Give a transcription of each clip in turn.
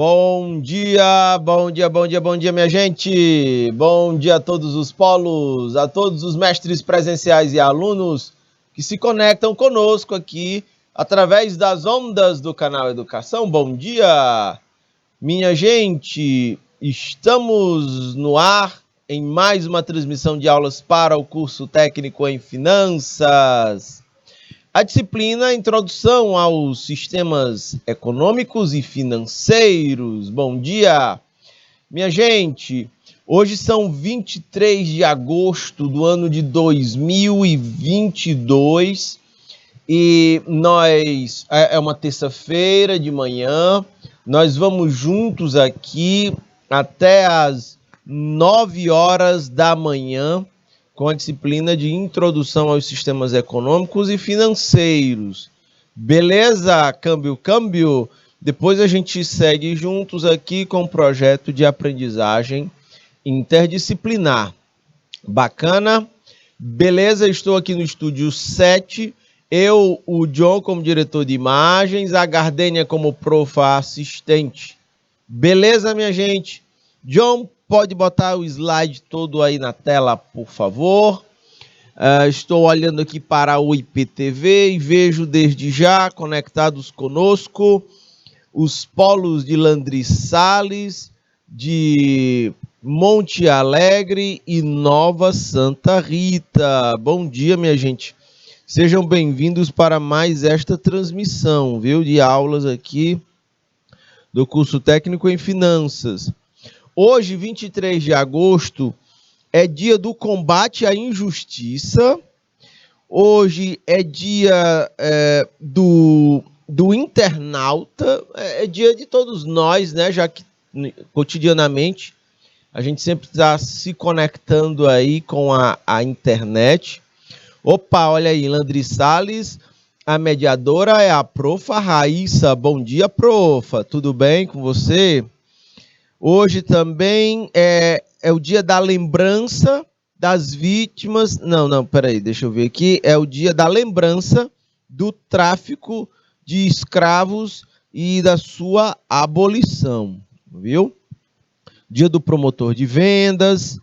Bom dia, bom dia, bom dia, bom dia, minha gente. Bom dia a todos os polos, a todos os mestres presenciais e alunos que se conectam conosco aqui através das ondas do canal Educação. Bom dia, minha gente. Estamos no ar em mais uma transmissão de aulas para o curso técnico em Finanças. A disciplina Introdução aos Sistemas Econômicos e Financeiros. Bom dia, minha gente. Hoje são 23 de agosto do ano de 2022 e é uma terça-feira de manhã. Nós vamos juntos aqui até às 9 horas da manhã com a disciplina de Introdução aos Sistemas Econômicos e Financeiros. Beleza? Câmbio. Depois a gente segue juntos aqui com o projeto de aprendizagem interdisciplinar. Bacana? Beleza? Estou aqui no estúdio 7. Eu, o John, como diretor de imagens, a Gardênia como profa assistente. Beleza, minha gente? John, pode botar o slide todo aí na tela, por favor. Estou olhando aqui para o IPTV e vejo desde já conectados conosco os polos de Landry Sales, de Monte Alegre e Nova Santa Rita. Bom dia, minha gente. Sejam bem-vindos para mais esta transmissão, viu, de aulas aqui do curso técnico em Finanças. Hoje, 23 de agosto, é dia do combate à injustiça. Hoje é dia do internauta. É dia de todos nós, né? Já que cotidianamente a gente sempre está se conectando aí com a internet. Opa, olha aí, Landry Sales, a mediadora é a profa Raíssa. Bom dia, profa. Tudo bem com você? Hoje também é o dia da lembrança das vítimas... Peraí, deixa eu ver aqui. É o dia da lembrança do tráfico de escravos e da sua abolição, viu? Dia do promotor de vendas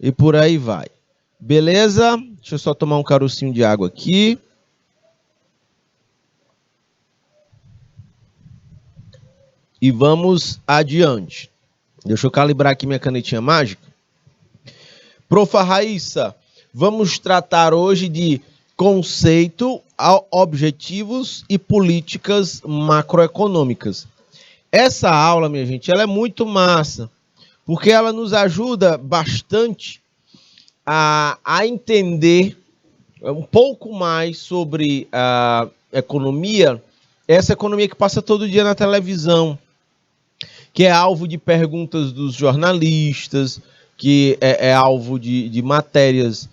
e por aí vai. Beleza? Deixa eu só tomar um carocinho de água aqui. E vamos adiante. Deixa eu calibrar aqui minha canetinha mágica. Profa Raíssa, vamos tratar hoje de conceito, objetivos e políticas macroeconômicas. Essa aula, minha gente, ela é muito massa, porque ela nos ajuda bastante a entender um pouco mais sobre a economia, essa economia que passa todo dia na televisão, que é alvo de perguntas dos jornalistas, que é alvo de matérias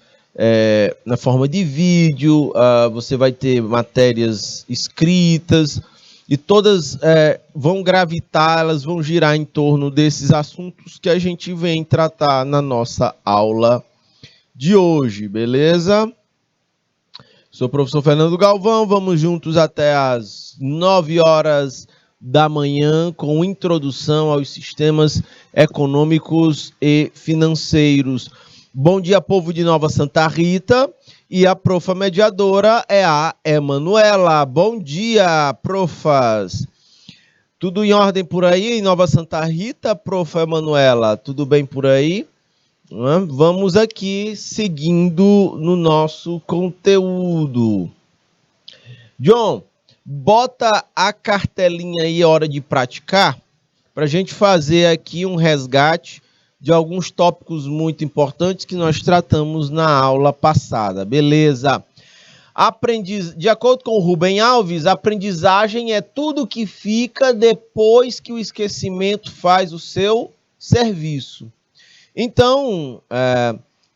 na forma de vídeo, você vai ter matérias escritas, e todas vão gravitar, elas vão girar em torno desses assuntos que a gente vem tratar na nossa aula de hoje, beleza? Sou o professor Fernando Galvão, vamos juntos até às 9 horas da manhã com introdução aos sistemas econômicos e financeiros. Bom dia, povo de Nova Santa Rita, e a profa mediadora é a Emanuela. Bom dia, profas. Tudo em ordem por aí em Nova Santa Rita, profa Emanuela? Tudo bem por aí? Vamos aqui seguindo no nosso conteúdo. John, bota a cartelinha aí, hora de praticar, para a gente fazer aqui um resgate de alguns tópicos muito importantes que nós tratamos na aula passada, beleza? De acordo com o Rubem Alves, a aprendizagem é tudo que fica depois que o esquecimento faz o seu serviço. Então,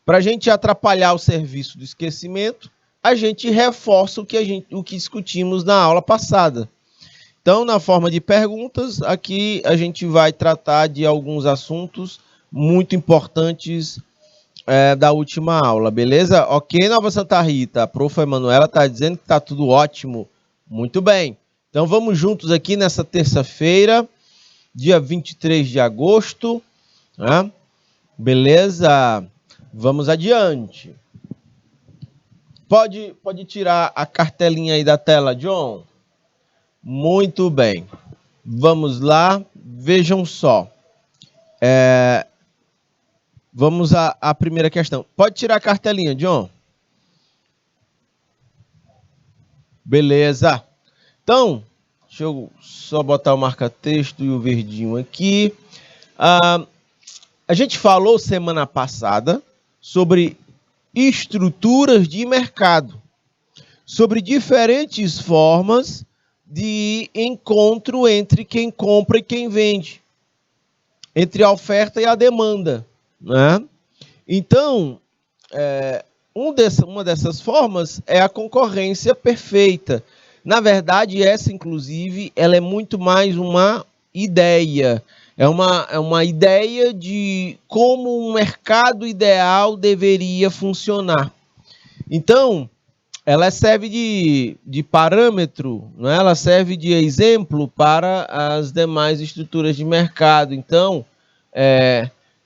para a gente atrapalhar o serviço do esquecimento, a gente reforça o que discutimos na aula passada. Então, na forma de perguntas, aqui a gente vai tratar de alguns assuntos muito importantes da última aula, beleza? Ok, Nova Santa Rita, a profa Emanuela está dizendo que está tudo ótimo. Muito bem. Então, vamos juntos aqui nessa terça-feira dia 23 de agosto. Né? Beleza? Vamos adiante. Pode tirar a cartelinha aí da tela, John? Muito bem. Vamos lá. Vejam só. Vamos à primeira questão. Pode tirar a cartelinha, John? Beleza. Então, deixa eu só botar o marca-texto e o verdinho aqui. A gente falou semana passada sobre estruturas de mercado, sobre diferentes formas de encontro entre quem compra e quem vende, entre a oferta e a demanda, né? Então, uma dessas formas é a concorrência perfeita. Na verdade, essa, inclusive, ela é muito mais uma ideia. É uma ideia de como um mercado ideal deveria funcionar. Então, ela serve de parâmetro, né? Ela serve de exemplo para as demais estruturas de mercado. Então,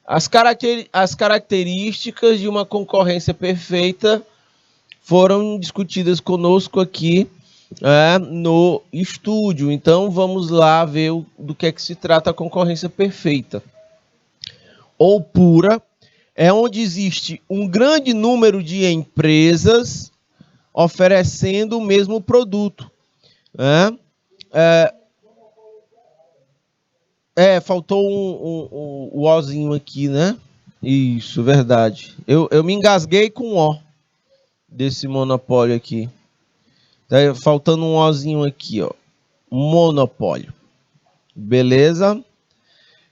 as características de uma concorrência perfeita foram discutidas conosco aqui no estúdio. Então, vamos lá ver do que é que se trata a concorrência perfeita. Ou pura, é onde existe um grande número de empresas oferecendo o mesmo produto. Faltou um ozinho aqui, né? Isso, verdade. Eu me engasguei com o O desse monopólio aqui. Tá faltando um ozinho aqui, ó. Monopólio. Beleza?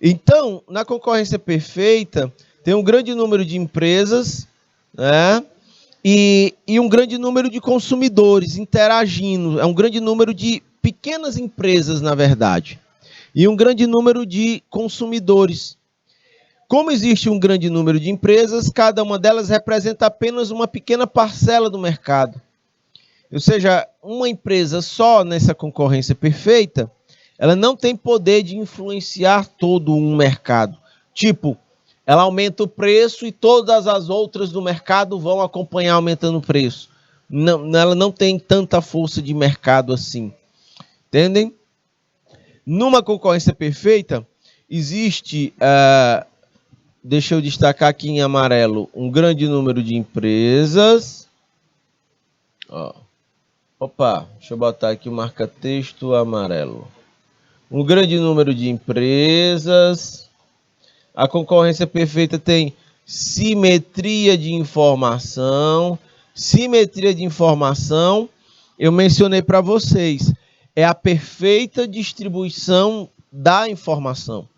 Então, na concorrência perfeita, tem um grande número de empresas, né? E um grande número de consumidores interagindo. É um grande número de pequenas empresas, na verdade. E um grande número de consumidores. Como existe um grande número de empresas, cada uma delas representa apenas uma pequena parcela do mercado. Ou seja, uma empresa só nessa concorrência perfeita, ela não tem poder de influenciar todo um mercado. Tipo, ela aumenta o preço e todas as outras do mercado vão acompanhar aumentando o preço. Não, ela não tem tanta força de mercado assim. Entendem? Numa concorrência perfeita, existe, deixa eu destacar aqui em amarelo, um grande número de empresas. Deixa eu botar aqui o marca-texto amarelo. Um grande número de empresas. A concorrência perfeita tem simetria de informação. Simetria de informação, eu mencionei para vocês, é a perfeita distribuição da informação.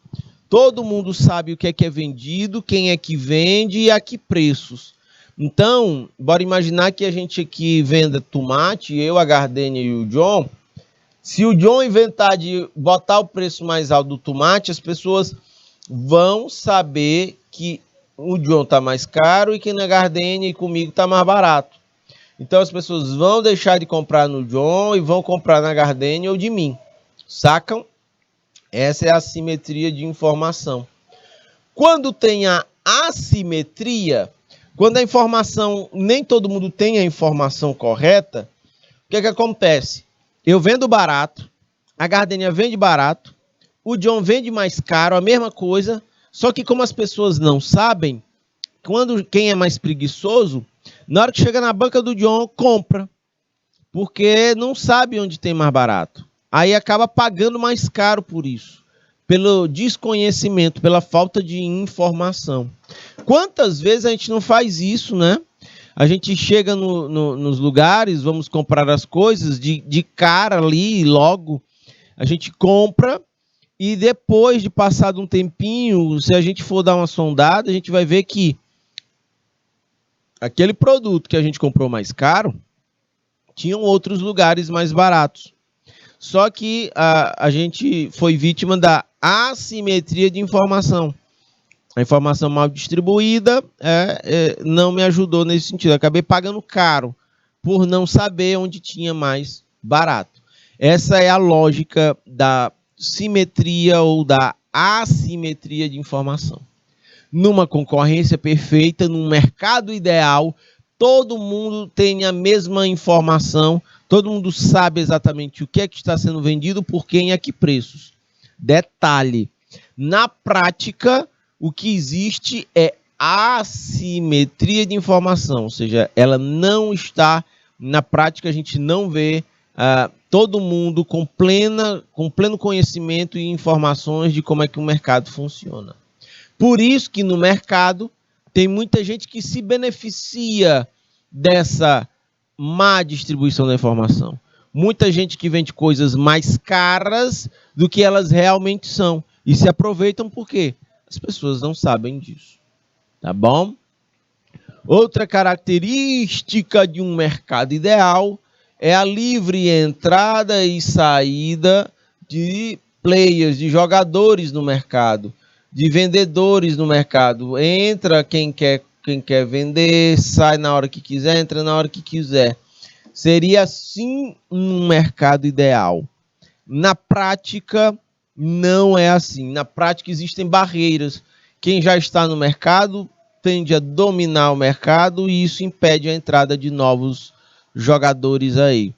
Todo mundo sabe o que é vendido, quem é que vende e a que preços. Então, bora imaginar que a gente aqui venda tomate, eu, a Gardênia e o John. Se o John inventar de botar o preço mais alto do tomate, as pessoas vão saber que o John está mais caro e que na Gardênia e comigo está mais barato. Então as pessoas vão deixar de comprar no John e vão comprar na Gardênia ou de mim. Sacam? Essa é a simetria de informação. Quando tem a assimetria, quando a informação, nem todo mundo tem a informação correta, o que é que acontece? Eu vendo barato, a Gardênia vende barato, o John vende mais caro, a mesma coisa, só que como as pessoas não sabem, quem é mais preguiçoso, na hora que chega na banca do John, compra, porque não sabe onde tem mais barato. Aí acaba pagando mais caro por isso, pelo desconhecimento, pela falta de informação. Quantas vezes a gente não faz isso, né? A gente chega nos lugares, vamos comprar as coisas de cara ali, logo a gente compra e depois de passado um tempinho, se a gente for dar uma sondada, a gente vai ver que aquele produto que a gente comprou mais caro, tinham outros lugares mais baratos. Só que a gente foi vítima da assimetria de informação. A informação mal distribuída não me ajudou nesse sentido. Eu acabei pagando caro por não saber onde tinha mais barato. Essa é a lógica da simetria ou da assimetria de informação. Numa concorrência perfeita, num mercado ideal, todo mundo tem a mesma informação, todo mundo sabe exatamente o que é que está sendo vendido, por quem e a que preços. Detalhe, na prática, o que existe é assimetria de informação, ou seja, ela não está, na prática a gente não vê todo mundo com pleno conhecimento e informações de como é que o mercado funciona. Por isso que no mercado tem muita gente que se beneficia dessa má distribuição da informação. Muita gente que vende coisas mais caras do que elas realmente são. E se aproveitam por quê? As pessoas não sabem disso. Tá bom? Outra característica de um mercado ideal é a livre entrada e saída de players, de jogadores no mercado, de vendedores no mercado. Entra quem quer vender, sai na hora que quiser, entra na hora que quiser. Seria assim um mercado ideal. Na prática, não é assim. Na prática, existem barreiras. Quem já está no mercado tende a dominar o mercado e isso impede a entrada de novos jogadores aí.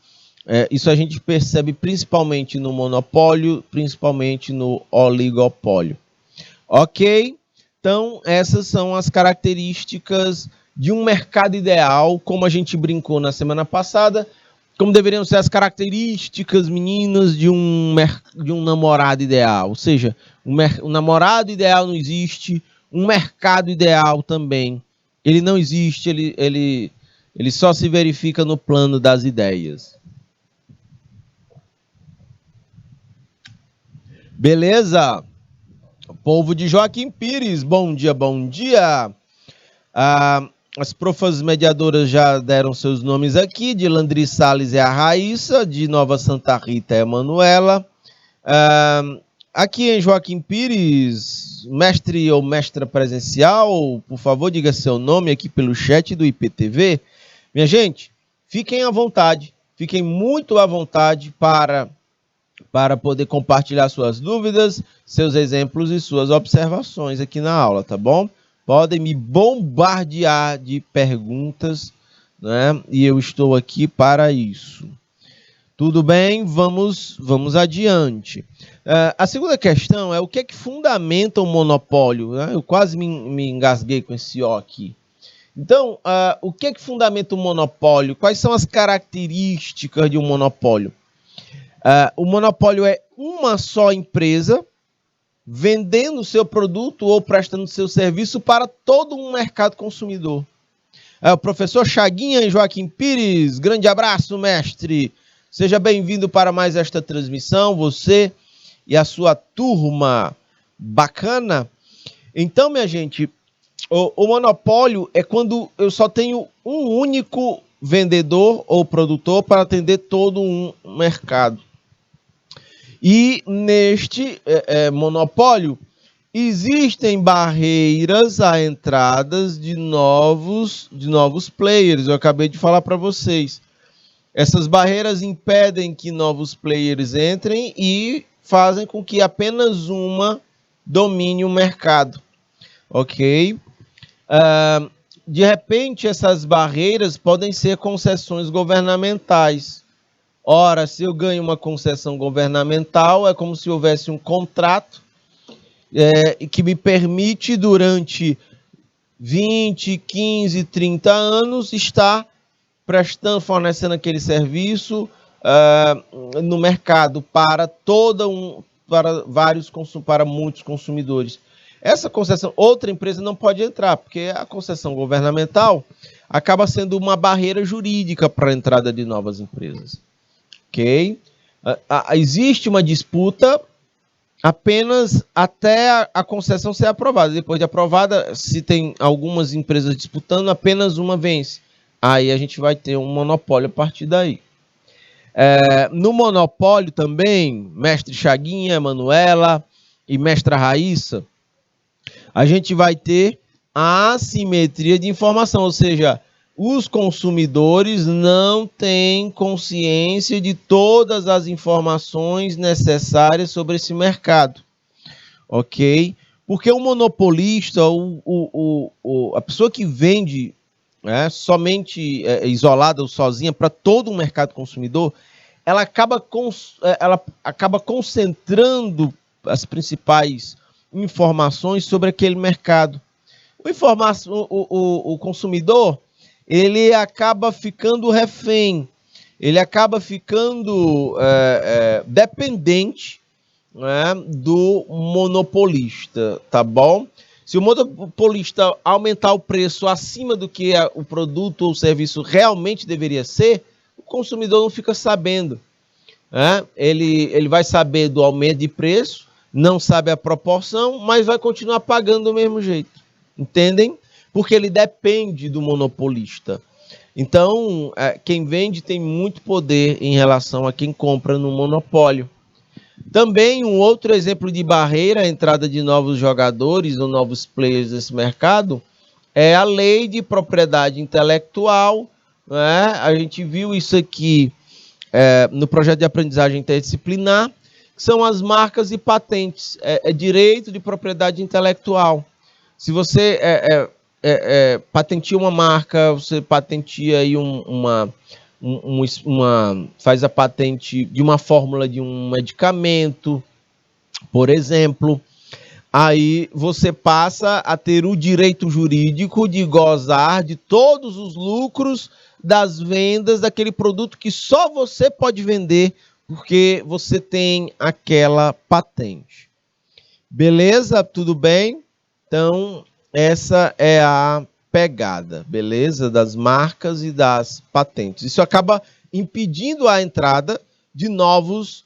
Isso a gente percebe principalmente no monopólio, principalmente no oligopólio. Ok? Então, essas são as características de um mercado ideal, como a gente brincou na semana passada, como deveriam ser as características, meninas, de um namorado ideal. Ou seja, um namorado ideal não existe, um mercado ideal também. Ele não existe, ele só se verifica no plano das ideias. Beleza? Povo de Joaquim Pires, bom dia, bom dia. As profas mediadoras já deram seus nomes aqui, de Landry Salles é a Raíssa, de Nova Santa Rita é a Manuela. Aqui em Joaquim Pires, mestre ou mestra presencial, por favor, diga seu nome aqui pelo chat do IPTV. Minha gente, fiquem à vontade, fiquem muito à vontade para poder compartilhar suas dúvidas, seus exemplos e suas observações aqui na aula, tá bom? Podem me bombardear de perguntas, né? E eu estou aqui para isso. Tudo bem? Vamos adiante. A segunda questão é o que é que fundamenta o monopólio? Né? Eu quase me engasguei com esse O aqui. Então, o que é que fundamenta o monopólio? Quais são as características de um monopólio? O monopólio é uma só empresa vendendo seu produto ou prestando seu serviço para todo um mercado consumidor. O professor Chaguinha e Joaquim Pires, grande abraço, mestre. Seja bem-vindo para mais esta transmissão, você e a sua turma bacana. Então, minha gente, o monopólio é quando eu só tenho um único vendedor ou produtor para atender todo um mercado. E neste monopólio existem barreiras à entradas de novos players. Eu acabei de falar para vocês. Essas barreiras impedem que novos players entrem e fazem com que apenas uma domine o mercado. Ok? De repente, essas barreiras podem ser concessões governamentais. Ora, se eu ganho uma concessão governamental, é como se houvesse um contrato que me permite, durante 20, 15, 30 anos, estar fornecendo aquele serviço no mercado para muitos consumidores. Essa concessão, outra empresa não pode entrar, porque a concessão governamental acaba sendo uma barreira jurídica para a entrada de novas empresas. Ok? Existe uma disputa apenas até a concessão ser aprovada. Depois de aprovada, se tem algumas empresas disputando, apenas uma vence. Aí a gente vai ter um monopólio a partir daí. No monopólio também, mestre Chaguinha, Manuela e mestra Raíssa, a gente vai ter a assimetria de informação, ou seja, os consumidores não têm consciência de todas as informações necessárias sobre esse mercado, ok? Porque o monopolista, a pessoa que vende somente isolada ou sozinha para todo o mercado consumidor, ela acaba concentrando as principais informações sobre aquele mercado. O consumidor, ele acaba ficando refém, ele acaba ficando dependente, né, do monopolista, tá bom? Se o monopolista aumentar o preço acima do que o produto ou o serviço realmente deveria ser, o consumidor não fica sabendo, né? Ele vai saber do aumento de preço, não sabe a proporção, mas vai continuar pagando do mesmo jeito. Entendem? Porque ele depende do monopolista. Então, quem vende tem muito poder em relação a quem compra no monopólio. Também um outro exemplo de barreira à entrada de novos jogadores ou novos players nesse mercado é a lei de propriedade intelectual, né? A gente viu isso aqui no projeto de aprendizagem interdisciplinar, que são as marcas e patentes, direito de propriedade intelectual. Se você patenteia uma marca, você patenteia aí faz a patente de uma fórmula de um medicamento, por exemplo, aí você passa a ter o direito jurídico de gozar de todos os lucros das vendas daquele produto que só você pode vender porque você tem aquela patente. Beleza? Tudo bem? Então, essa é a pegada, beleza? Das marcas e das patentes. Isso acaba impedindo a entrada de novos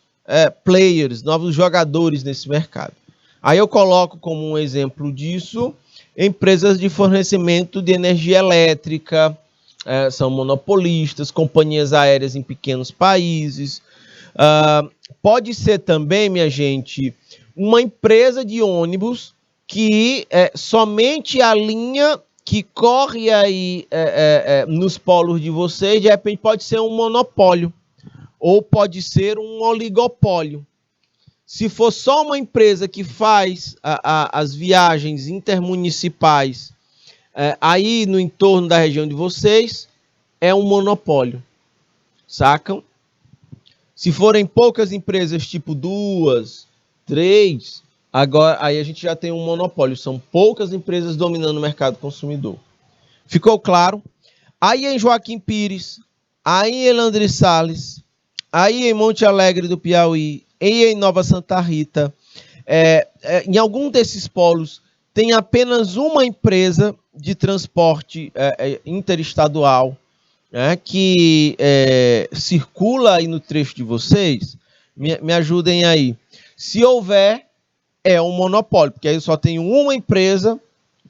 players, novos jogadores nesse mercado. Aí eu coloco como um exemplo disso empresas de fornecimento de energia elétrica, são monopolistas, companhias aéreas em pequenos países. Pode ser também, minha gente, uma empresa de ônibus que somente a linha que corre aí nos polos de vocês, de repente pode ser um monopólio ou pode ser um oligopólio. Se for só uma empresa que faz as viagens intermunicipais aí no entorno da região de vocês, é um monopólio, sacam? Se forem poucas empresas, tipo 2, 3, agora aí a gente já tem um monopólio. São poucas empresas dominando o mercado consumidor. Ficou claro? Aí em Joaquim Pires, aí em Elandre Salles, aí em Monte Alegre do Piauí, e em Nova Santa Rita, em algum desses polos tem apenas uma empresa de transporte interestadual, que circula aí no trecho de vocês. Me ajudem aí. Se houver, é um monopólio, porque aí eu só tenho uma empresa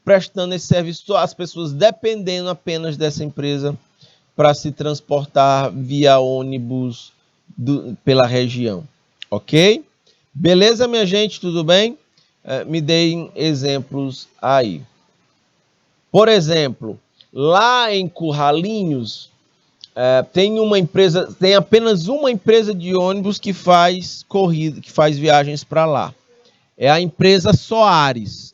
prestando esse serviço, as pessoas dependendo apenas dessa empresa para se transportar via ônibus pela região. Ok? Beleza, minha gente? Tudo bem? Me deem exemplos aí. Por exemplo, lá em Curralinhos, tem apenas uma empresa de ônibus que faz corrida, que faz viagens para lá. É a empresa Soares.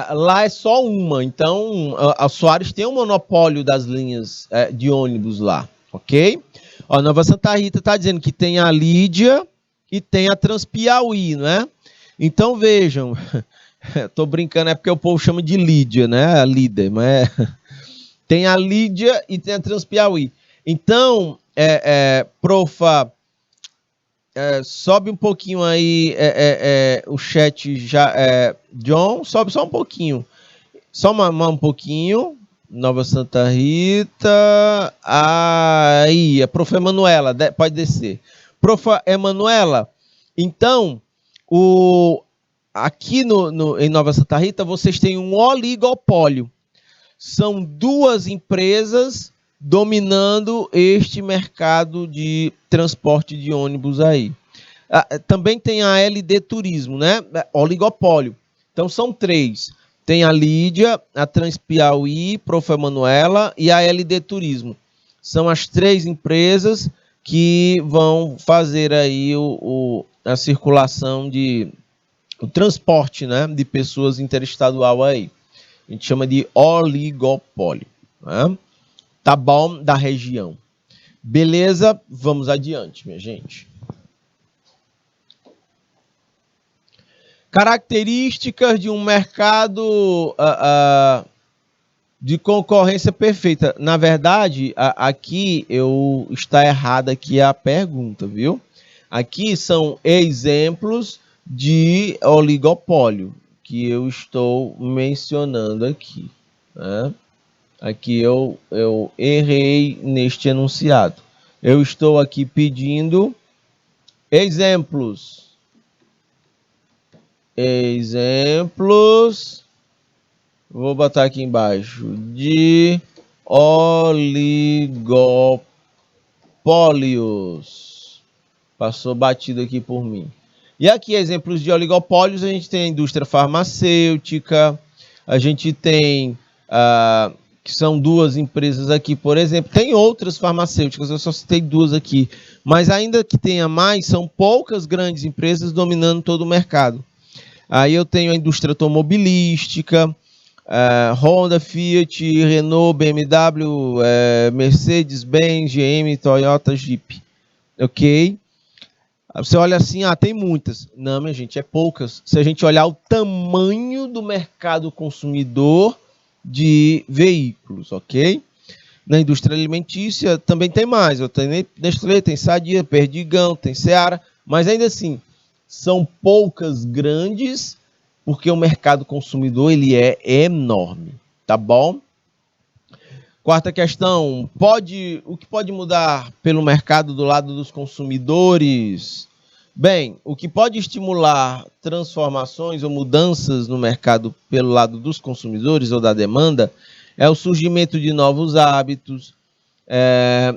Lá é só uma, então a Soares tem um monopólio das linhas de ônibus lá, ok? Ó, Nova Santa Rita está dizendo que tem a Lídia e tem a Transpiauí, não é? Então vejam, tô brincando, é porque o povo chama de Lídia, né? A líder, mas tem a Lídia e tem a Transpiauí. Então, profa, sobe um pouquinho aí o chat já. John, sobe só um pouquinho. Só um pouquinho. Nova Santa Rita. Aí, a profa Emanuela, pode descer. Profa Emanuela, então, aqui em Nova Santa Rita, vocês têm um oligopólio. São duas empresas dominando este mercado de transporte de ônibus aí. Também tem a LD Turismo, né? Oligopólio. Então são 3. Tem a Lídia, a Transpiauí, Prof. Emanuela e a LD Turismo. São as 3 empresas que vão fazer aí a circulação o transporte, né, de pessoas interestadual aí. A gente chama de oligopólio, né? Tá bom? Da região. Beleza? Vamos adiante, minha gente. Características de um mercado de concorrência perfeita. Na verdade, aqui está errada aqui a pergunta, viu? Aqui são exemplos de oligopólio que eu estou mencionando aqui, né? Aqui eu errei neste enunciado. Eu estou aqui pedindo exemplos. Vou botar aqui embaixo. De oligopólios. Passou batido aqui por mim. E aqui, exemplos de oligopólios, a gente tem a indústria farmacêutica, a gente tem, que são 2 empresas aqui, por exemplo. Tem outras farmacêuticas, eu só citei 2 aqui. Mas ainda que tenha mais, são poucas grandes empresas dominando todo o mercado. Aí eu tenho a indústria automobilística, Honda, Fiat, Renault, BMW, Mercedes-Benz, GM, Toyota, Jeep. Ok? Você olha assim, tem muitas. Não, minha gente, é poucas. Se a gente olhar o tamanho do mercado consumidor de veículos, ok? Na indústria alimentícia também tem mais. Eu tenho Nestlé, tem Sadia, Perdigão, tem Seara, mas ainda assim, são poucas grandes, porque o mercado consumidor ele é enorme, tá bom? Quarta questão, o que pode mudar pelo mercado do lado dos consumidores? Bem, o que pode estimular transformações ou mudanças no mercado pelo lado dos consumidores ou da demanda é o surgimento de novos hábitos.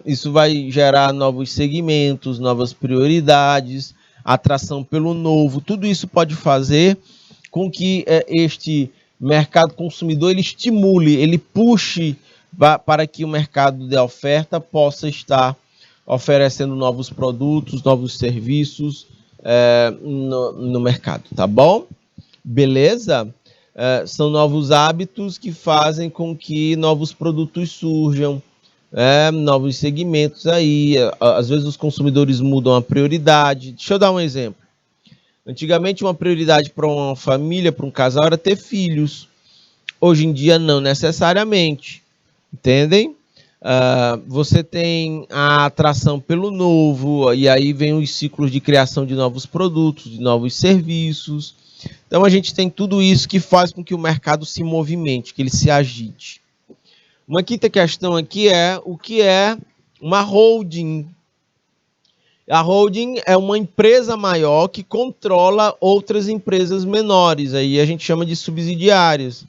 Isso vai gerar novos segmentos, novas prioridades, atração pelo novo. Tudo isso pode fazer com que este mercado consumidor ele estimule, ele puxe para que o mercado de oferta possa estar oferecendo novos produtos, novos serviços no mercado, tá bom? Beleza? São novos hábitos que fazem com que novos produtos surjam, novos segmentos aí. Às vezes os consumidores mudam a prioridade. Deixa eu dar um exemplo. Antigamente uma prioridade para uma família, para um casal, era ter filhos. Hoje em dia não necessariamente. Entendem? Você tem a atração pelo novo, e aí vem os ciclos de criação de novos produtos, de novos serviços. Então a gente tem tudo isso que faz com que o mercado se movimente, que ele se agite. Uma quinta questão aqui é o que é uma holding. A holding é uma empresa maior que controla outras empresas menores, aí a gente chama de subsidiárias,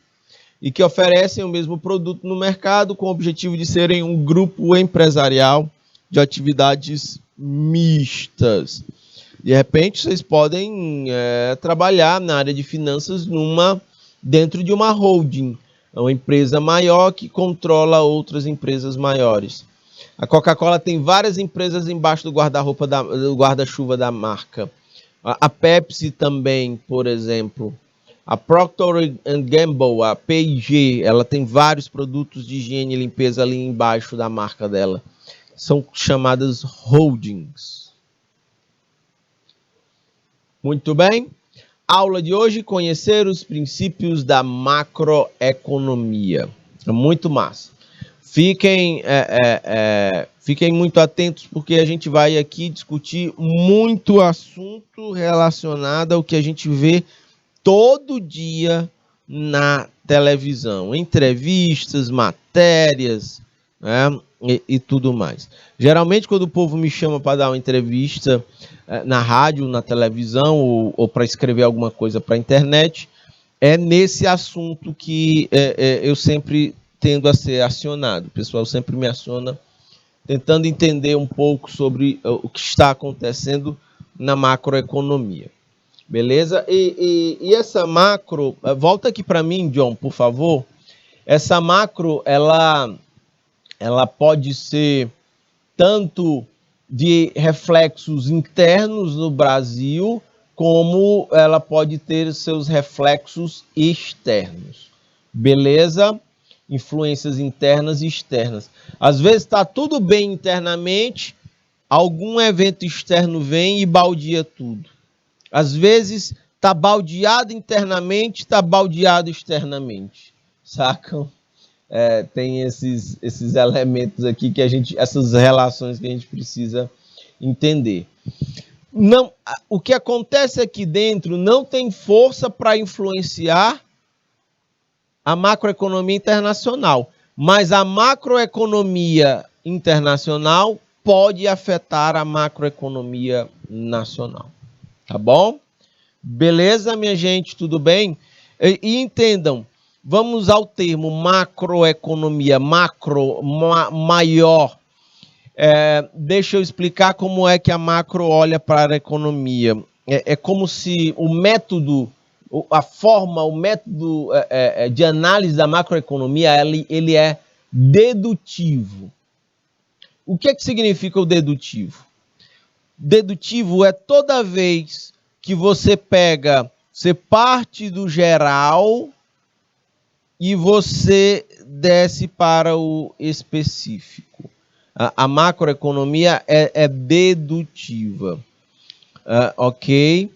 e que oferecem o mesmo produto no mercado com o objetivo de serem um grupo empresarial de atividades mistas. De repente, vocês podem trabalhar na área de finanças dentro de uma holding, uma empresa maior que controla outras empresas maiores. A Coca-Cola tem várias empresas embaixo do guarda-chuva da marca. A Pepsi também, por exemplo. A Procter & Gamble, a P&G, ela tem vários produtos de higiene e limpeza ali embaixo da marca dela. São chamadas holdings. Muito bem. Aula de hoje, conhecer os princípios da macroeconomia. É muito massa. Fiquem muito atentos, porque a gente vai aqui discutir muito assunto relacionado ao que a gente vê todo dia na televisão, entrevistas, matérias, né, e tudo mais. Geralmente, quando o povo me chama para dar uma entrevista na rádio, na televisão, ou para escrever alguma coisa para a internet, é nesse assunto que eu sempre tendo a ser acionado. O pessoal sempre me aciona tentando entender um pouco sobre o que está acontecendo na macroeconomia. Beleza? E essa macro, volta aqui para mim, John, por favor. Essa macro, ela pode ser tanto de reflexos internos no Brasil, como ela pode ter seus reflexos externos. Beleza? Influências internas e externas. Às vezes está tudo bem internamente, algum evento externo vem e baldia tudo. Às vezes está baldeado internamente, está baldeado externamente. Sacam? Tem esses elementos aqui que essas relações que a gente precisa entender. Não, o que acontece aqui dentro não tem força para influenciar a macroeconomia internacional, mas a macroeconomia internacional pode afetar a macroeconomia nacional. Tá bom? Beleza, minha gente? Tudo bem? E entendam, vamos ao termo macroeconomia, maior. Deixa eu explicar como é que a macro olha para a economia. É como se o método, o método de análise da macroeconomia, ele é dedutivo. O que significa o dedutivo? Dedutivo é toda vez que você parte do geral e você desce para o específico. A macroeconomia é dedutiva, ok?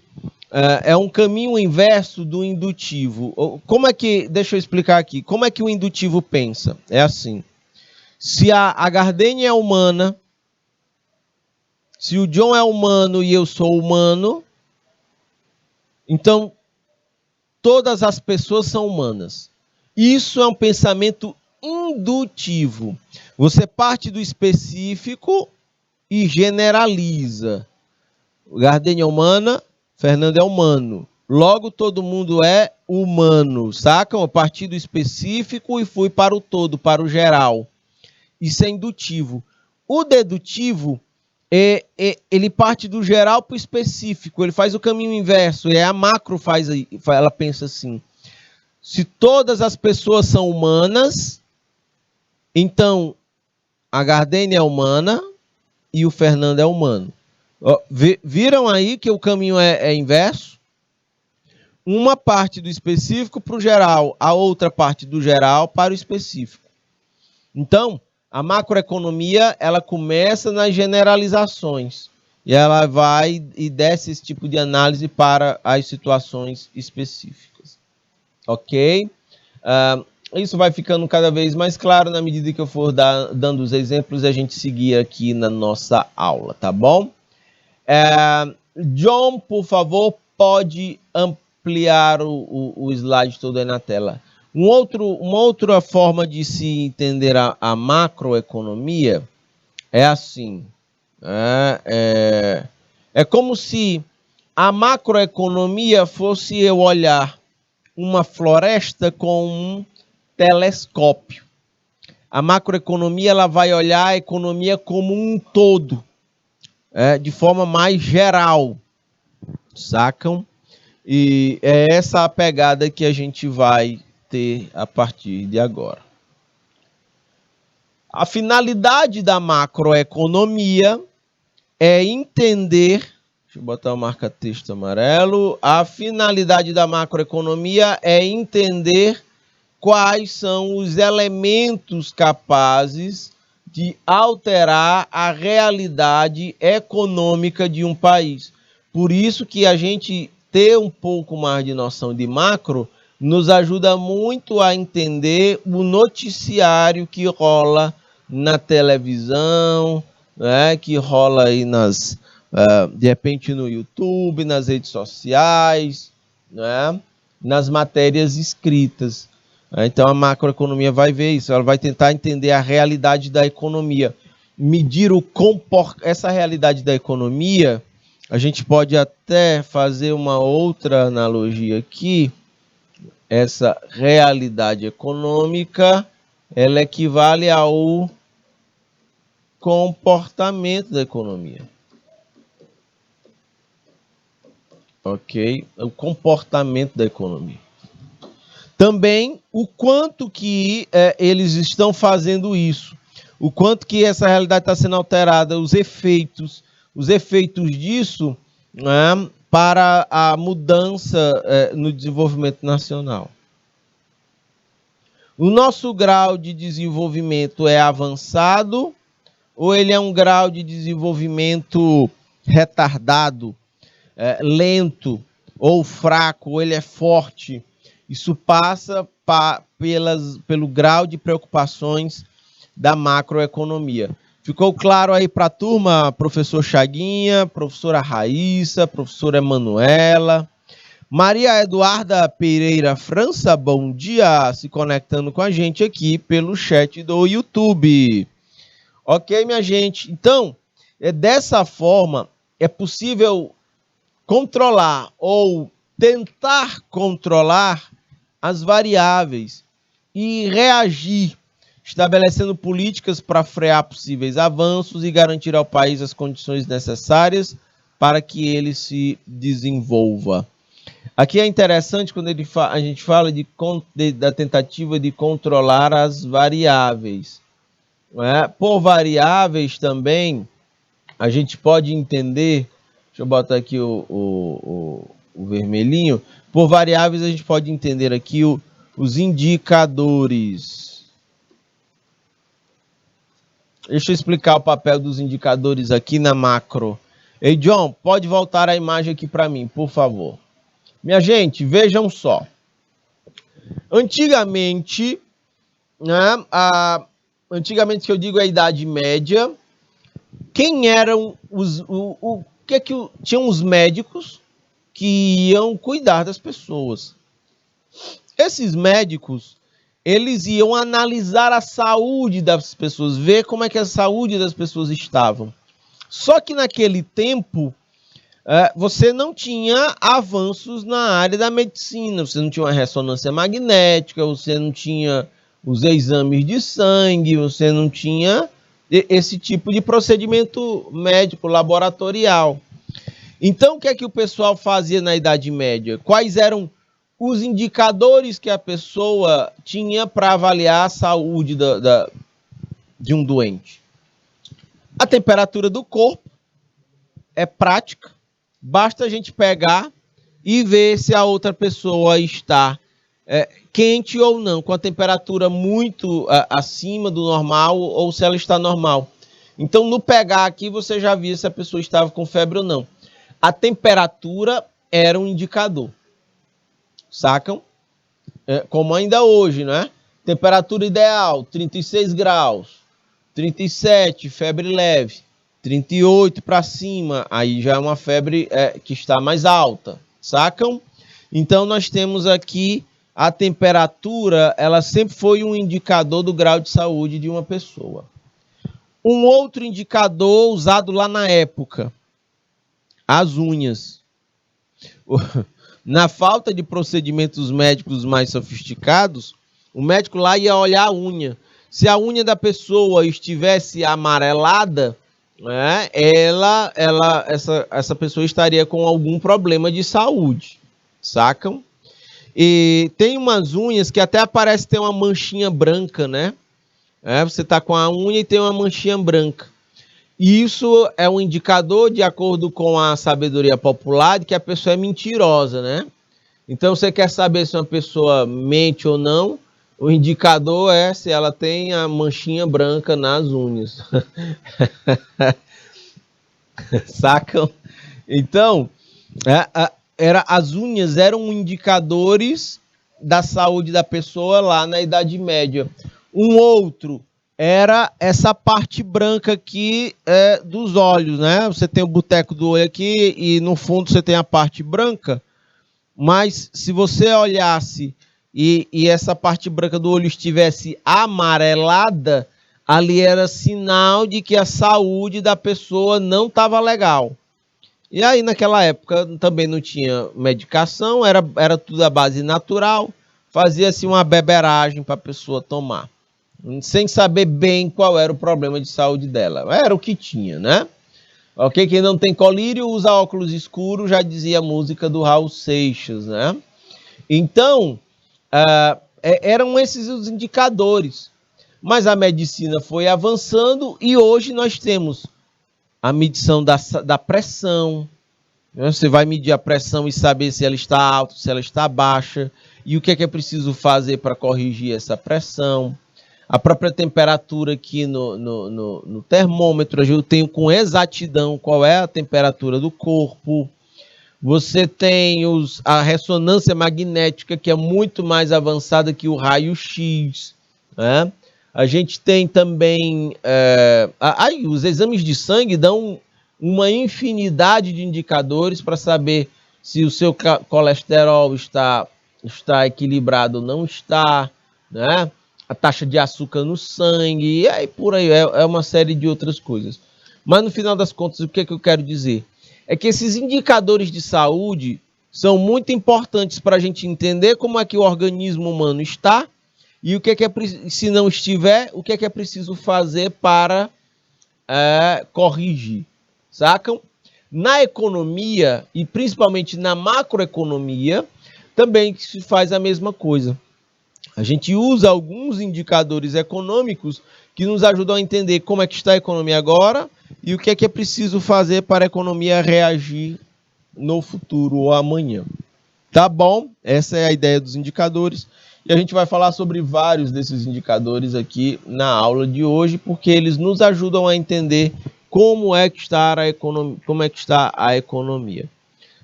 É um caminho inverso do indutivo. Deixa eu explicar aqui, como é que o indutivo pensa? É assim, se a Gardênia é humana, se o John é humano e eu sou humano, então todas as pessoas são humanas. Isso é um pensamento indutivo. Você parte do específico e generaliza. Gardênia é humana, Fernando é humano. Logo, todo mundo é humano, sacam? Eu parti do específico e fui para o todo, para o geral. Isso é indutivo. O dedutivo, ele parte do geral para o específico, ele faz o caminho inverso, a macro ela pensa assim, se todas as pessoas são humanas, então a Gardênia é humana e o Fernando é humano. Viram aí que o caminho é inverso? Uma parte do específico para o geral, a outra parte do geral para o específico. Então, a macroeconomia, ela começa nas generalizações e ela vai e desce esse tipo de análise para as situações específicas. Ok? Isso vai ficando cada vez mais claro na medida que eu for dando os exemplos e a gente seguir aqui na nossa aula, tá bom? John, por favor, pode ampliar o slide todo aí na tela. Uma outra forma de se entender a macroeconomia é assim. É como se a macroeconomia fosse eu olhar uma floresta com um telescópio. A macroeconomia ela vai olhar a economia como um todo, de forma mais geral, sacam? E é essa a pegada que a gente vai ter a partir de agora. A finalidade da macroeconomia é entender, deixa eu botar o marca-texto amarelo, a finalidade da macroeconomia é entender quais são os elementos capazes de alterar a realidade econômica de um país. Por isso que a gente ter um pouco mais de noção de macro nos ajuda muito a entender o noticiário que rola na televisão, né, que rola aí de repente no YouTube, nas redes sociais, né, nas matérias escritas. Então a macroeconomia vai ver isso, ela vai tentar entender a realidade da economia, medir essa realidade da economia. A gente pode até fazer uma outra analogia aqui. Essa realidade econômica, ela equivale ao comportamento da economia. ok? O comportamento da economia. Também o quanto que eles estão fazendo isso, o quanto que essa realidade está sendo alterada, os efeitos disso, né, para a mudança no desenvolvimento nacional. O nosso grau de desenvolvimento é avançado ou ele é um grau de desenvolvimento retardado, lento ou fraco, ou ele é forte? Isso passa pelo grau de preocupações da macroeconomia. Ficou claro aí para a turma, professor Chaguinha, professora Raíssa, professora Emanuela? Maria Eduarda Pereira França, bom dia, se conectando com a gente aqui pelo chat do YouTube. Ok, minha gente? Então, dessa forma, é possível controlar ou tentar controlar as variáveis e reagir, estabelecendo políticas para frear possíveis avanços e garantir ao país as condições necessárias para que ele se desenvolva. Aqui é interessante quando a gente fala da tentativa de controlar as variáveis. Por variáveis também, a gente pode entender, deixa eu botar aqui o vermelhinho, por variáveis a gente pode entender aqui os indicadores. Deixa eu explicar o papel dos indicadores aqui na macro. Ei, John, pode voltar a imagem aqui para mim, por favor. Minha gente, vejam só. Antigamente, né, antigamente que eu digo a Idade Média, quem eram tinham os médicos que iam cuidar das pessoas. Esses médicos, eles iam analisar a saúde das pessoas, ver como é que a saúde das pessoas estavam. Só que naquele tempo, você não tinha avanços na área da medicina, você não tinha uma ressonância magnética, você não tinha os exames de sangue, você não tinha esse tipo de procedimento médico laboratorial. Então, o que é que o pessoal fazia na Idade Média? Quais eram os indicadores que a pessoa tinha para avaliar a saúde de um doente? A temperatura do corpo é prática. Basta a gente pegar e ver se a outra pessoa está quente ou não, com a temperatura muito acima do normal ou se ela está normal. Então, no pegar aqui, você já via se a pessoa estava com febre ou não. A temperatura era um indicador. Sacam? Como ainda hoje, né? Temperatura ideal, 36 graus. 37, febre leve. 38 para cima, aí já é uma febre que está mais alta, sacam? Então, nós temos aqui a temperatura, ela sempre foi um indicador do grau de saúde de uma pessoa. Um outro indicador usado lá na época, as unhas. Na falta de procedimentos médicos mais sofisticados, o médico lá ia olhar a unha. Se a unha da pessoa estivesse amarelada, essa pessoa estaria com algum problema de saúde, sacam? E tem umas unhas que até parece ter uma manchinha branca, né? Você tá com a unha e tem uma manchinha branca. E isso é um indicador, de acordo com a sabedoria popular, de que a pessoa é mentirosa, né? Então, você quer saber se uma pessoa mente ou não, o indicador é se ela tem a manchinha branca nas unhas. Sacam? Então, as unhas eram indicadores da saúde da pessoa lá na Idade Média. Um outro era essa parte branca aqui dos olhos, né? Você tem o boteco do olho aqui e no fundo você tem a parte branca. Mas se você olhasse e essa parte branca do olho estivesse amarelada, ali era sinal de que a saúde da pessoa não estava legal. E aí naquela época também não tinha medicação, era tudo à base natural, fazia-se uma beberagem para a pessoa tomar, sem saber bem qual era o problema de saúde dela. Era o que tinha, né? Ok? Quem não tem colírio usa óculos escuros, já dizia a música do Raul Seixas, né? Então, eram esses os indicadores. Mas a medicina foi avançando e hoje nós temos a medição da pressão. Você vai medir a pressão e saber se ela está alta, se ela está baixa, e o que é preciso fazer para corrigir essa pressão. A própria temperatura aqui no termômetro, eu tenho com exatidão qual é a temperatura do corpo. Você tem a ressonância magnética, que é muito mais avançada que o raio-x, né? A gente tem também... os exames de sangue dão uma infinidade de indicadores para saber se o seu colesterol está equilibrado ou não está, né? A taxa de açúcar no sangue, e aí por aí, é uma série de outras coisas. Mas no final das contas, o que eu quero dizer? É que esses indicadores de saúde são muito importantes para a gente entender como é que o organismo humano está e o que se não estiver, o que é preciso fazer para corrigir, sacam? Na economia, e principalmente na macroeconomia, também se faz a mesma coisa. A gente usa alguns indicadores econômicos que nos ajudam a entender como é que está a economia agora e o que é preciso fazer para a economia reagir no futuro ou amanhã. Tá bom? Essa é a ideia dos indicadores. E a gente vai falar sobre vários desses indicadores aqui na aula de hoje, porque eles nos ajudam a entender como é que está a economia.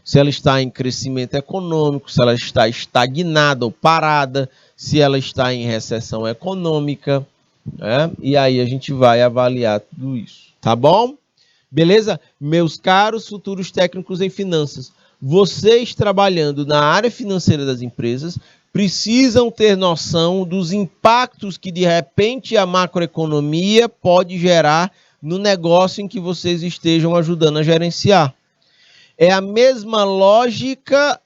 Se ela está em crescimento econômico, se ela está estagnada ou parada, se ela está em recessão econômica, né? E aí a gente vai avaliar tudo isso, tá bom? Beleza? Meus caros futuros técnicos em finanças, vocês trabalhando na área financeira das empresas precisam ter noção dos impactos que de repente a macroeconomia pode gerar no negócio em que vocês estejam ajudando a gerenciar. É a mesma lógica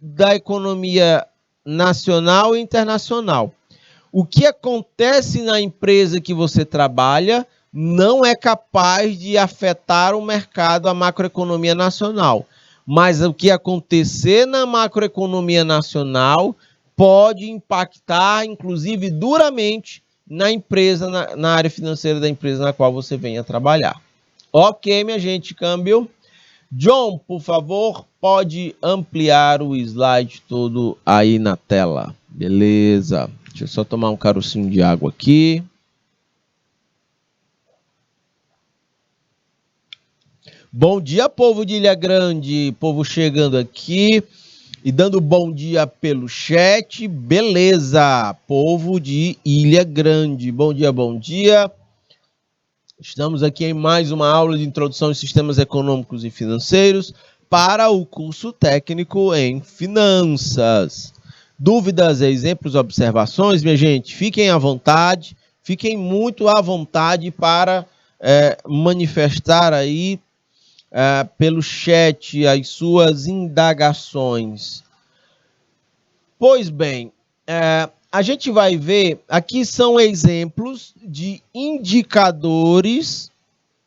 da economia nacional e internacional. O que acontece na empresa que você trabalha não é capaz de afetar o mercado, a macroeconomia nacional. Mas o que acontecer na macroeconomia nacional pode impactar, inclusive, duramente na empresa, na área financeira da empresa na qual você venha trabalhar. Ok, minha gente, câmbio. John, por favor, pode ampliar o slide todo aí na tela. Beleza. Deixa eu só tomar um carocinho de água aqui. Bom dia, povo de Ilha Grande. Povo chegando aqui e dando bom dia pelo chat. Beleza, povo de Ilha Grande. Bom dia, bom dia. Estamos aqui em mais uma aula de introdução em sistemas econômicos e financeiros para o curso técnico em finanças. Dúvidas, exemplos, observações, minha gente? Fiquem à vontade, fiquem muito à vontade para manifestar aí pelo chat as suas indagações. Pois bem, a gente vai ver, aqui são exemplos de indicadores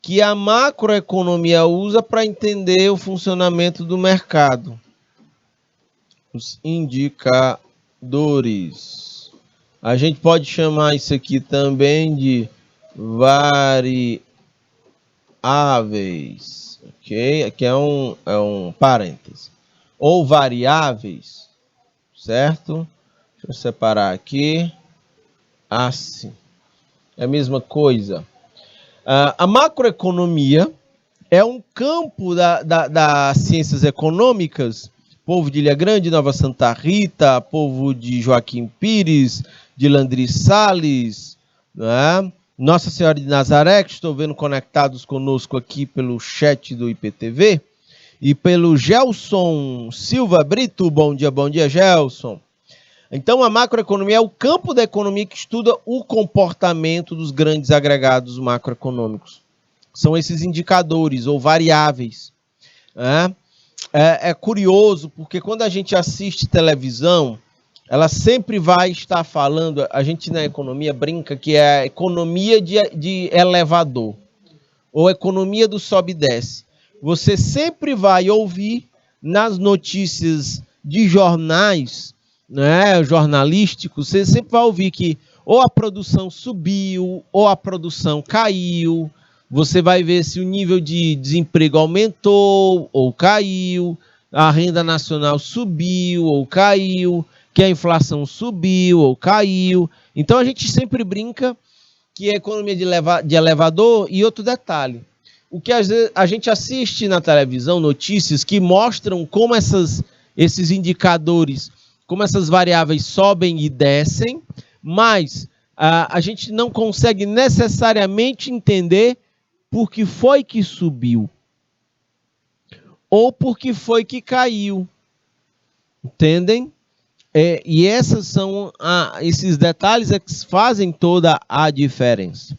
que a macroeconomia usa para entender o funcionamento do mercado. Os indicadores. A gente pode chamar isso aqui também de variáveis, ok? Aqui é um parêntese. Ou variáveis, certo? Deixa eu separar aqui. Assim. É a mesma coisa. A macroeconomia é um campo das ciências econômicas. Povo de Ilha Grande, Nova Santa Rita, povo de Joaquim Pires, de Landry Salles, né? Nossa Senhora de Nazaré, que estou vendo conectados conosco aqui pelo chat do IPTV, e pelo Gelson Silva Brito. Bom dia, Gelson. Então, a macroeconomia é o campo da economia que estuda o comportamento dos grandes agregados macroeconômicos. São esses indicadores ou variáveis. É curioso, porque quando a gente assiste televisão, ela sempre vai estar falando, a gente na economia brinca que é a economia de elevador. ou economia do sobe e desce. Você sempre vai ouvir nas notícias de jornais, né, jornalísticos, você sempre vai ouvir que ou a produção subiu, ou a produção caiu. Você vai ver se o nível de desemprego aumentou ou caiu, a renda nacional subiu ou caiu, que a inflação subiu ou caiu. Então a gente sempre brinca que é economia de elevador. E outro detalhe, o que a gente assiste na televisão, notícias que mostram como esses indicadores, como essas variáveis sobem e descem, mas a gente não consegue necessariamente entender por que foi que subiu ou por que foi que caiu. Entendem? E esses detalhes é que fazem toda a diferença.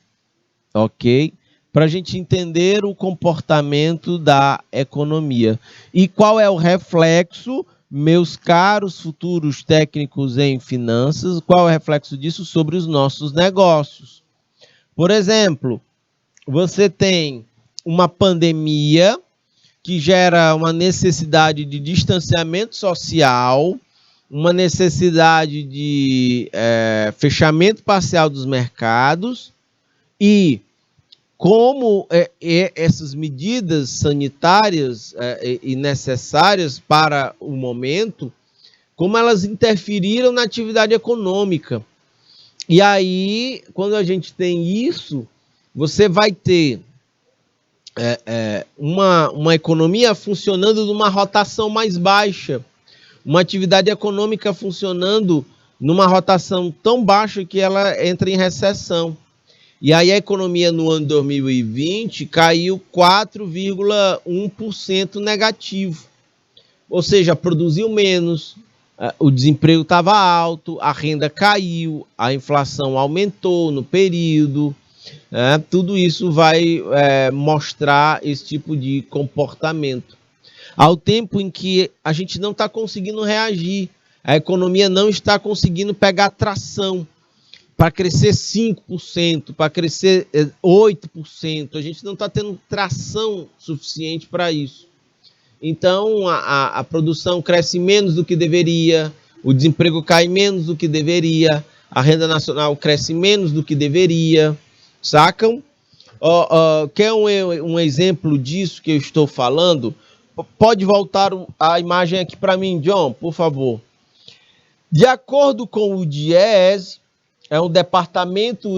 Ok? Para a gente entender o comportamento da economia. E qual é o reflexo, meus caros futuros técnicos em finanças, qual é o reflexo disso sobre os nossos negócios? Por exemplo, você tem uma pandemia que gera uma necessidade de distanciamento social, uma necessidade de fechamento parcial dos mercados, e como essas medidas sanitárias e necessárias para o momento, como elas interferiram na atividade econômica. E aí, quando a gente tem isso, você vai ter uma economia funcionando numa rotação mais baixa, uma atividade econômica funcionando numa rotação tão baixa que ela entra em recessão. E aí a economia no ano 2020 caiu 4,1% negativo. Ou seja, produziu menos, o desemprego estava alto, a renda caiu, a inflação aumentou no período. Tudo isso vai mostrar esse tipo de comportamento. Ao tempo em que a gente não está conseguindo reagir, a economia não está conseguindo pegar tração para crescer 5%, para crescer 8%. A gente não está tendo tração suficiente para isso. Então, a produção cresce menos do que deveria, o desemprego cai menos do que deveria, a renda nacional cresce menos do que deveria, sacam? Quer um exemplo disso que eu estou falando? Pode voltar a imagem aqui para mim, John, por favor. De acordo com o DIEESE, é um departamento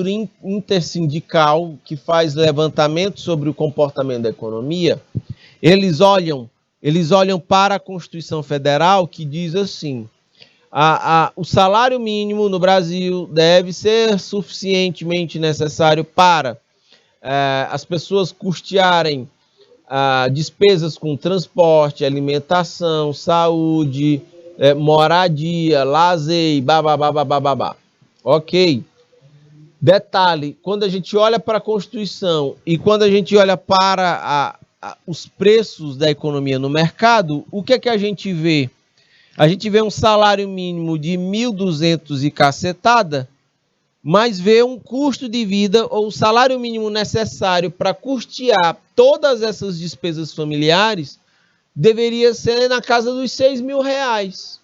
intersindical que faz levantamento sobre o comportamento da economia. Eles olham para a Constituição Federal, que diz assim: o salário mínimo no Brasil deve ser suficientemente necessário para as pessoas custearem despesas com transporte, alimentação, saúde, moradia, lazer, babá. Ok. Detalhe, quando a gente olha para a Constituição e quando a gente olha para os preços da economia no mercado, o que é que a gente vê? A gente vê um salário mínimo de 1.200 e cacetada, mas vê um custo de vida, ou o salário mínimo necessário para custear todas essas despesas familiares, deveria ser na casa dos R$6.000.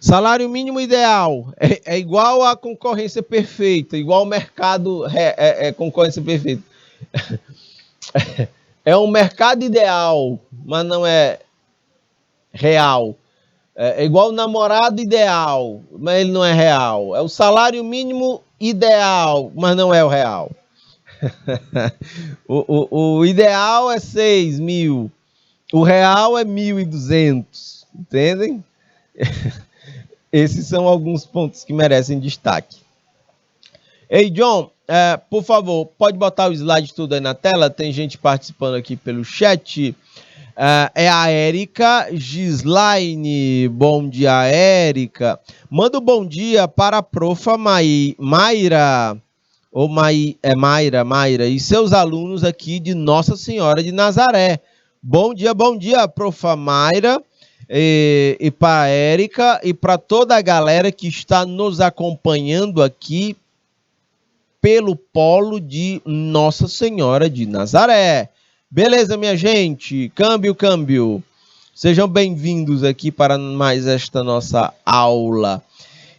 Salário mínimo ideal é igual à concorrência perfeita, igual ao mercado concorrência perfeita. É um mercado ideal, mas não é real. É igual o namorado ideal, mas ele não é real. É o salário mínimo ideal, mas não é o real. O ideal é 6.000, o real é 1.200, entendem? Esses são alguns pontos que merecem destaque. Ei, John, por favor, pode botar o slide tudo aí na tela? Tem gente participando aqui pelo chat. É a Érica Gislaine. Bom dia, Érica. Manda um bom dia para a profa Mayra. Mayra. E seus alunos aqui de Nossa Senhora de Nazaré. Bom dia, profa Mayra. E para a Érica e para toda a galera que está nos acompanhando aqui pelo polo de Nossa Senhora de Nazaré. Beleza, minha gente? Câmbio. Sejam bem-vindos aqui para mais esta nossa aula.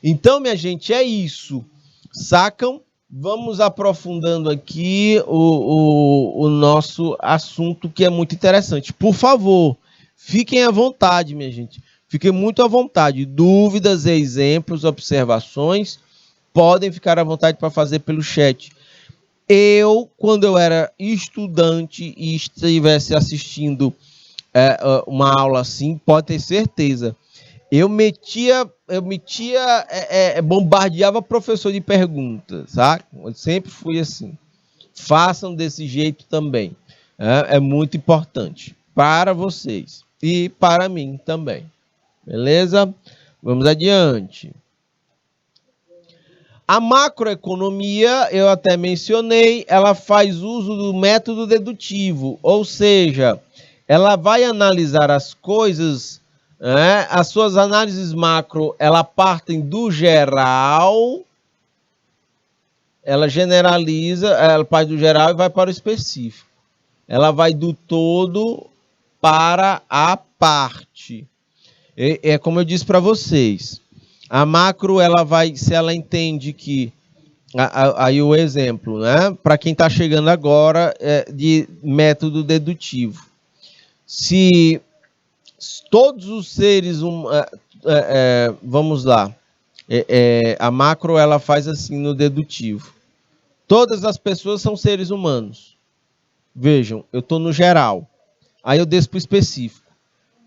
Então, minha gente, é isso. Sacam? Vamos aprofundando aqui o nosso assunto, que é muito interessante. Por favor, fiquem à vontade, minha gente. Fiquem muito à vontade. Dúvidas, exemplos, observações, podem ficar à vontade para fazer pelo chat. Quando eu era estudante e estivesse assistindo uma aula assim, pode ter certeza, eu bombardeava professor de perguntas, sabe? Eu sempre fui assim. Façam desse jeito também. É muito importante para vocês e para mim também. Beleza? Vamos adiante. A macroeconomia, eu até mencionei, ela faz uso do método dedutivo, ou seja, ela vai analisar as coisas, as suas análises macro, ela partem do geral, ela generaliza, ela parte do geral e vai para o específico. Ela vai do todo para a parte. É como eu disse para vocês, a macro, ela vai, se ela entende que, aí o exemplo, né? Para quem está chegando agora, de método dedutivo. Se todos os seres, vamos lá, a macro, ela faz assim no dedutivo. Todas as pessoas são seres humanos. Vejam, eu estou no geral. Aí eu desço para o específico.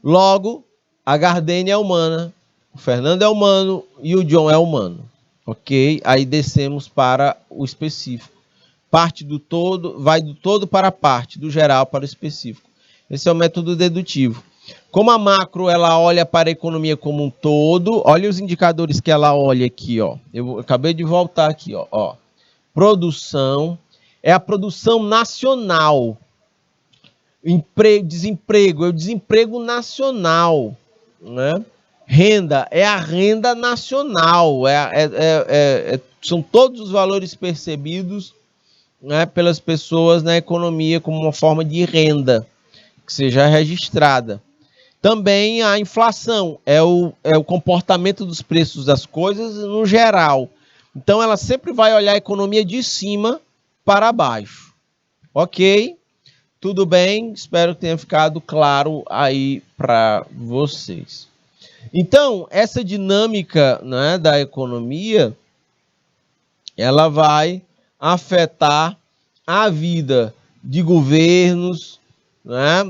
Logo, a Gardênia é humana, o Fernando é humano e o John é humano. Ok? Aí descemos para o específico. Parte do todo, vai do todo para a parte, do geral para o específico. Esse é o método dedutivo. Como a macro, ela olha para a economia como um todo, olha os indicadores que ela olha aqui, ó. Eu acabei de voltar aqui, ó. Produção, é a produção nacional. Desemprego, é o desemprego nacional, né? Renda, é a renda nacional, são todos os valores percebidos, né, pelas pessoas na economia como uma forma de renda que seja registrada. Também a inflação, é o comportamento dos preços das coisas no geral. Então ela sempre vai olhar a economia de cima para baixo. Ok? Tudo bem? Espero que tenha ficado claro aí para vocês. Então, essa dinâmica, né, da economia, ela vai afetar a vida de governos, né,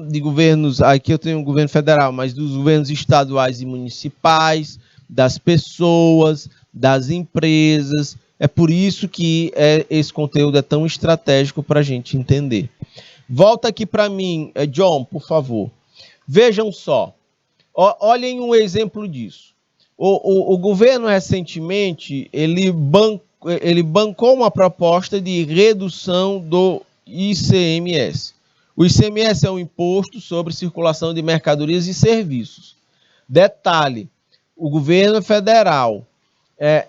aqui eu tenho um governo federal, mas dos governos estaduais e municipais, das pessoas, das empresas. É por isso que esse conteúdo é tão estratégico para a gente entender. Volta aqui para mim, John, por favor. Vejam só. Olhem um exemplo disso. O governo recentemente ele bancou uma proposta de redução do ICMS. O ICMS é um imposto sobre circulação de mercadorias e serviços. Detalhe, o governo federal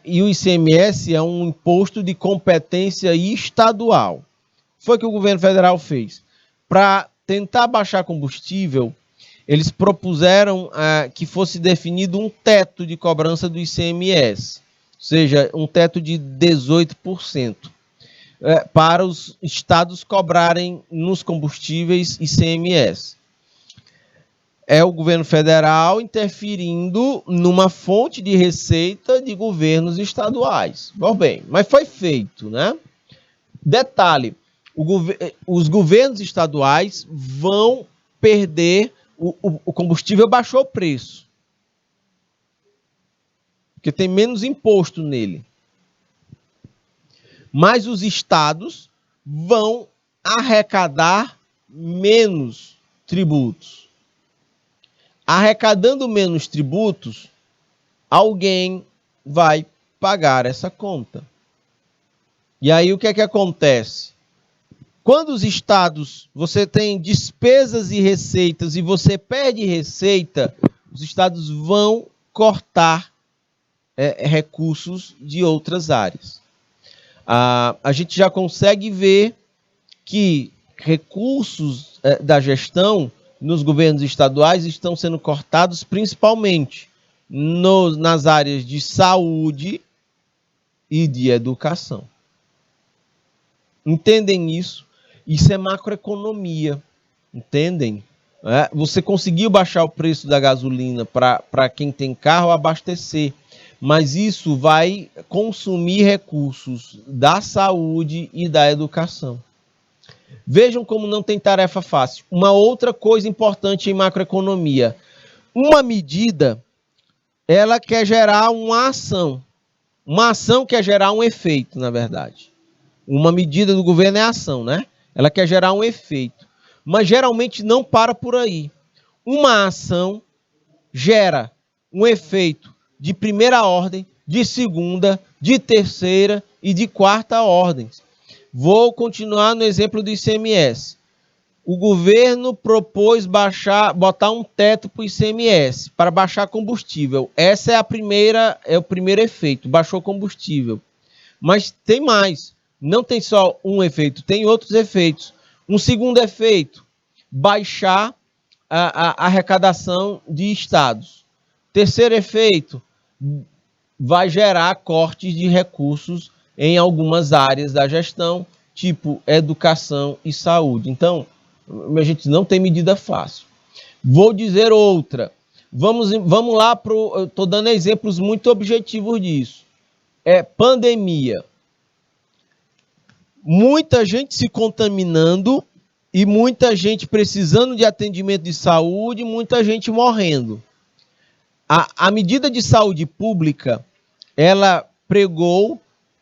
e o ICMS é um imposto de competência estadual. Foi o que o governo federal fez. Para tentar baixar combustível, eles propuseram que fosse definido um teto de cobrança do ICMS, ou seja, um teto de 18%, para os estados cobrarem nos combustíveis ICMS. É o governo federal interferindo numa fonte de receita de governos estaduais. Bom, bem, mas foi feito, né? Detalhe, os governos estaduais vão perder, o combustível baixou o preço, porque tem menos imposto nele. Mas os estados vão arrecadar menos tributos. Arrecadando menos tributos, alguém vai pagar essa conta. E aí o que é que acontece? Quando os estados, você tem despesas e receitas e você perde receita, os estados vão cortar recursos de outras áreas. A gente já consegue ver que recursos da gestão nos governos estaduais estão sendo cortados principalmente nas áreas de saúde e de educação. Entendem isso? Isso é macroeconomia, entendem? Você conseguiu baixar o preço da gasolina para quem tem carro abastecer, mas isso vai consumir recursos da saúde e da educação. Vejam como não tem tarefa fácil. Uma outra coisa importante em macroeconomia. Uma medida, ela quer gerar uma ação. Uma ação quer gerar um efeito, na verdade. Uma medida do governo é ação, né? Ela quer gerar um efeito. Mas geralmente não para por aí. Uma ação gera um efeito de primeira ordem, de segunda, de terceira e de quarta ordens. Vou continuar no exemplo do ICMS. O governo propôs botar um teto para o ICMS, para baixar combustível. Essa é o primeiro efeito, baixou combustível. Mas tem mais, não tem só um efeito, tem outros efeitos. Um segundo efeito, baixar a arrecadação de estados. Terceiro efeito, vai gerar cortes de recursos em algumas áreas da gestão, tipo educação e saúde. Então, a gente não tem medida fácil. Vou dizer outra. Vamos lá eu estou dando exemplos muito objetivos disso. Pandemia. Muita gente se contaminando e muita gente precisando de atendimento de saúde, muita gente morrendo. A medida de saúde pública, ela pregou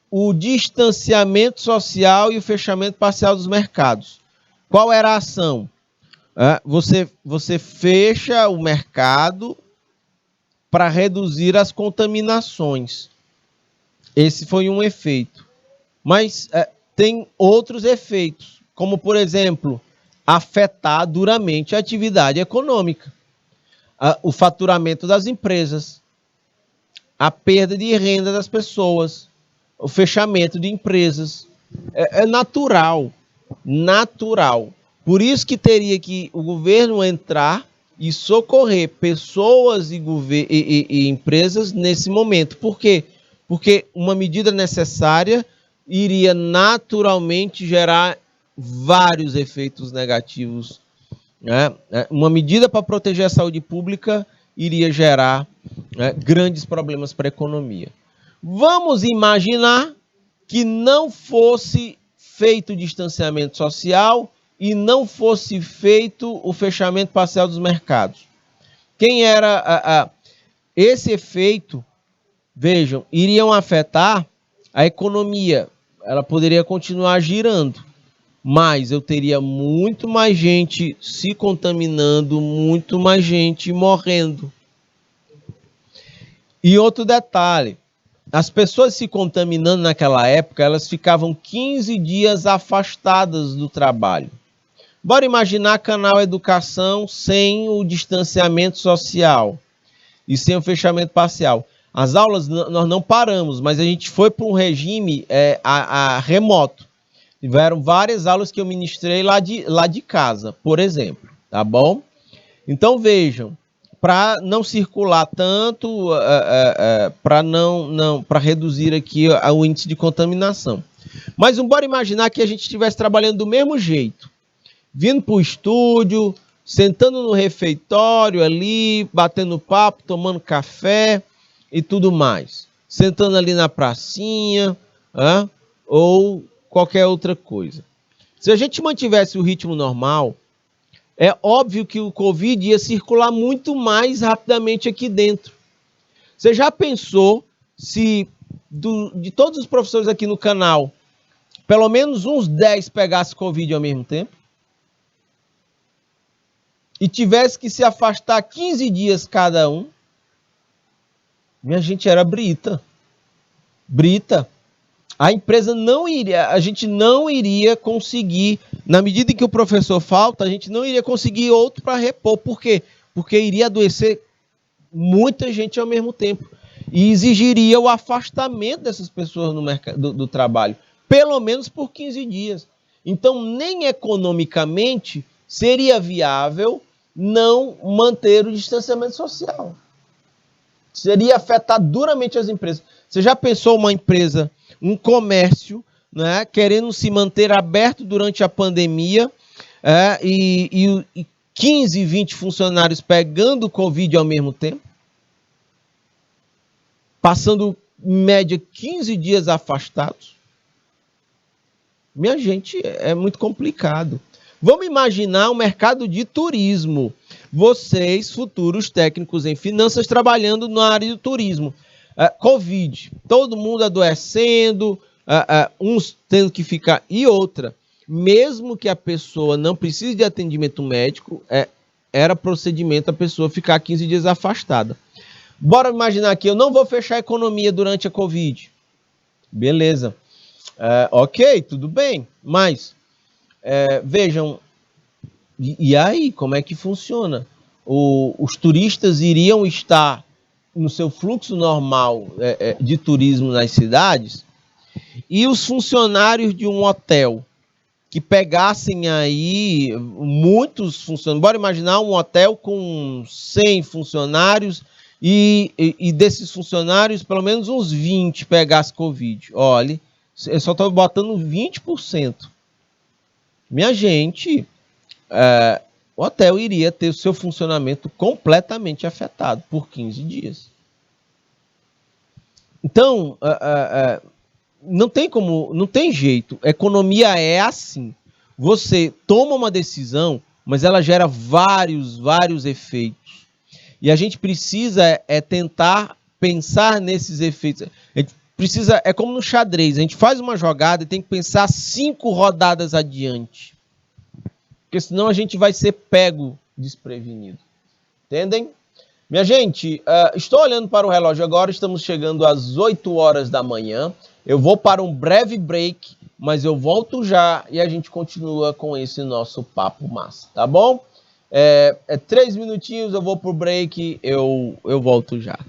o distanciamento social e o fechamento parcial dos mercados. Qual era a ação? Você fecha o mercado para reduzir as contaminações. Esse foi um efeito. Mas tem outros efeitos, como, por exemplo, afetar duramente a atividade econômica, o faturamento das empresas, a perda de renda das pessoas, o fechamento de empresas. É natural. Por isso que teria que o governo entrar e socorrer pessoas e empresas nesse momento. Por quê? Porque uma medida necessária iria naturalmente gerar vários efeitos negativos. Uma medida para proteger a saúde pública iria gerar grandes problemas para a economia. Vamos imaginar que não fosse feito o distanciamento social e não fosse feito o fechamento parcial dos mercados. Quem era esse efeito, vejam, iriam afetar a economia. Ela poderia continuar girando, mas eu teria muito mais gente se contaminando, muito mais gente morrendo. E outro detalhe, as pessoas se contaminando naquela época, elas ficavam 15 dias afastadas do trabalho. Bora imaginar canal Educação sem o distanciamento social e sem o fechamento parcial. As aulas nós não paramos, mas a gente foi para um regime remoto. Tiveram várias aulas que eu ministrei lá de casa, por exemplo, tá bom? Então vejam, para não circular tanto, para reduzir aqui o índice de contaminação. Mas bora imaginar que a gente estivesse trabalhando do mesmo jeito, vindo para o estúdio, sentando no refeitório ali, batendo papo, tomando café e tudo mais, sentando ali na pracinha, ou qualquer outra coisa. Se a gente mantivesse o ritmo normal, é óbvio que o Covid ia circular muito mais rapidamente aqui dentro. Você já pensou se de todos os professores aqui no canal, pelo menos uns 10 pegassem Covid ao mesmo tempo? E tivesse que se afastar 15 dias cada um? Minha gente, era brita. A gente não iria conseguir, na medida em que o professor falta, a gente não iria conseguir outro para repor. Por quê? Porque iria adoecer muita gente ao mesmo tempo. E exigiria o afastamento dessas pessoas no mercado do trabalho. pelo menos por 15 dias. Então, nem economicamente seria viável não manter o distanciamento social. Seria afetar duramente as empresas. Você já pensou uma empresa, um comércio, né, querendo se manter aberto durante a pandemia, e 15, 20 funcionários pegando Covid ao mesmo tempo? Passando, em média, 15 dias afastados? Minha gente, é muito complicado. Vamos imaginar o mercado de turismo. Vocês, futuros técnicos em finanças, trabalhando na área do turismo. Covid, todo mundo adoecendo, uns tendo que ficar. E outra, mesmo que a pessoa não precise de atendimento médico, era procedimento a pessoa ficar 15 dias afastada. Bora imaginar que eu não vou fechar a economia durante a Covid. Beleza. Ok, tudo bem, mas vejam, e aí, como é que funciona? Os turistas iriam estar no seu fluxo normal de turismo nas cidades, e os funcionários de um hotel que pegassem aí muitos funcionários, bora imaginar um hotel com 100 funcionários, e desses funcionários, pelo menos uns 20 pegassem Covid. Olha, eu só estou botando 20%. Minha gente, o hotel iria ter o seu funcionamento completamente afetado por 15 dias. Então, não tem como, não tem jeito. Economia é assim. Você toma uma decisão, mas ela gera vários efeitos. E a gente precisa tentar pensar nesses efeitos. A gente precisa, é como no xadrez, a gente faz uma jogada e tem que pensar 5 rodadas adiante. Porque senão a gente vai ser pego desprevenido. Entendem? Minha gente, estou olhando para o relógio agora, estamos chegando às 8 horas da manhã. Eu vou para um breve break, mas eu volto já e a gente continua com esse nosso papo massa, tá bom? 3 minutinhos, eu vou pro break, eu volto já.